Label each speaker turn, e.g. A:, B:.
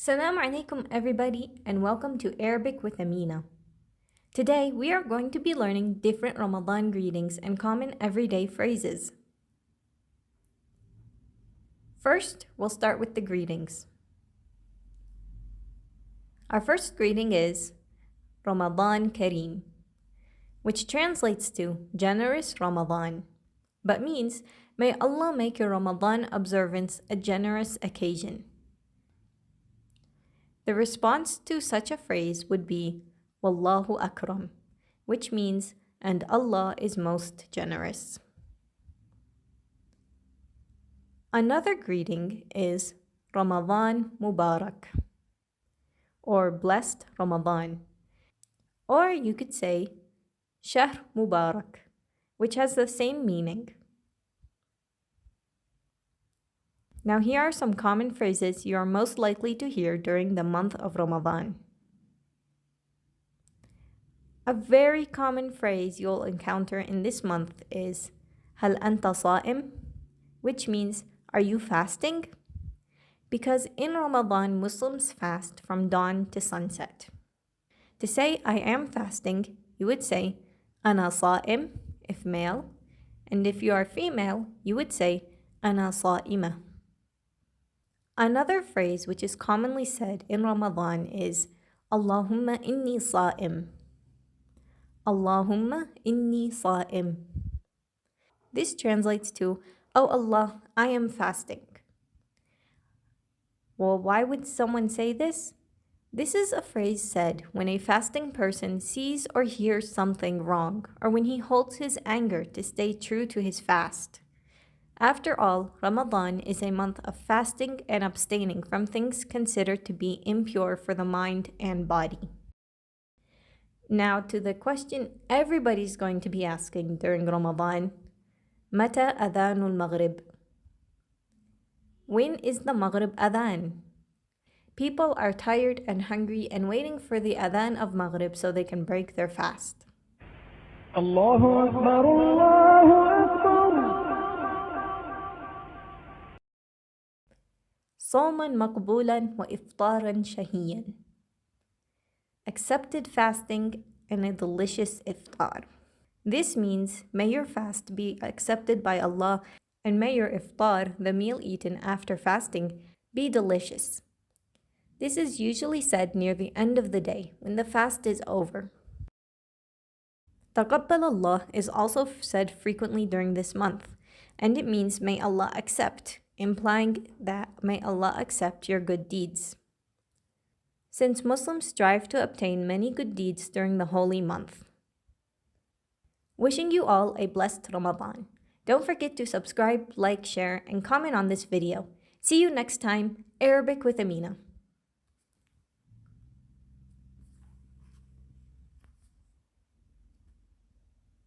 A: Assalamu alaikum everybody and welcome to Arabic with Amina. Today we are going to be learning different Ramadan greetings and common everyday phrases. First, we'll start with the greetings. Our first greeting is Ramadan Kareem, which translates to generous Ramadan, but means may Allah make your Ramadan observance a generous occasion. The response to such a phrase would be Wallahu Akram, which means, and Allah is most generous. Another greeting is Ramadan Mubarak, or Blessed Ramadan. Or you could say Shahr Mubarak, which has the same meaning. Now here are some common phrases you are most likely to hear during the month of Ramadan. A very common phrase you'll encounter in this month is Hal anta sa'im, which means, are you fasting? Because in Ramadan, Muslims fast from dawn to sunset. To say I am fasting, you would say Ana sa'im if male, and if you are female, you would say Ana sa'ima. Another phrase which is commonly said in Ramadan is Allahumma inni sa'im. Allahumma inni sa'im. This translates to, Oh Allah, I am fasting. Well, why would someone say this? This is a phrase said when a fasting person sees or hears something wrong, or when he holds his anger to stay true to his fast. After all, Ramadan is a month of fasting and abstaining from things considered to be impure for the mind and body. Now to the question everybody's going to be asking during Ramadan, Mata adhanul maghrib? When is the Maghrib adhan? People are tired and hungry and waiting for the adhan of Maghrib so they can break their fast.
B: Allahu Akbar, Allahu Akbar.
A: صوما مقبولا وإفطارا شهيا. Accepted fasting and a delicious iftar. This means, may your fast be accepted by Allah and may your iftar, the meal eaten after fasting, be delicious. This is usually said near the end of the day, when the fast is over. Taqabbal Allah is also said frequently during this month, and it means may Allah accept, implying that may Allah accept your good deeds. Since Muslims strive to obtain many good deeds during the holy month. Wishing you all a blessed Ramadan. Don't forget to subscribe, like, share, and comment on this video. See you next time. Arabic with Amina.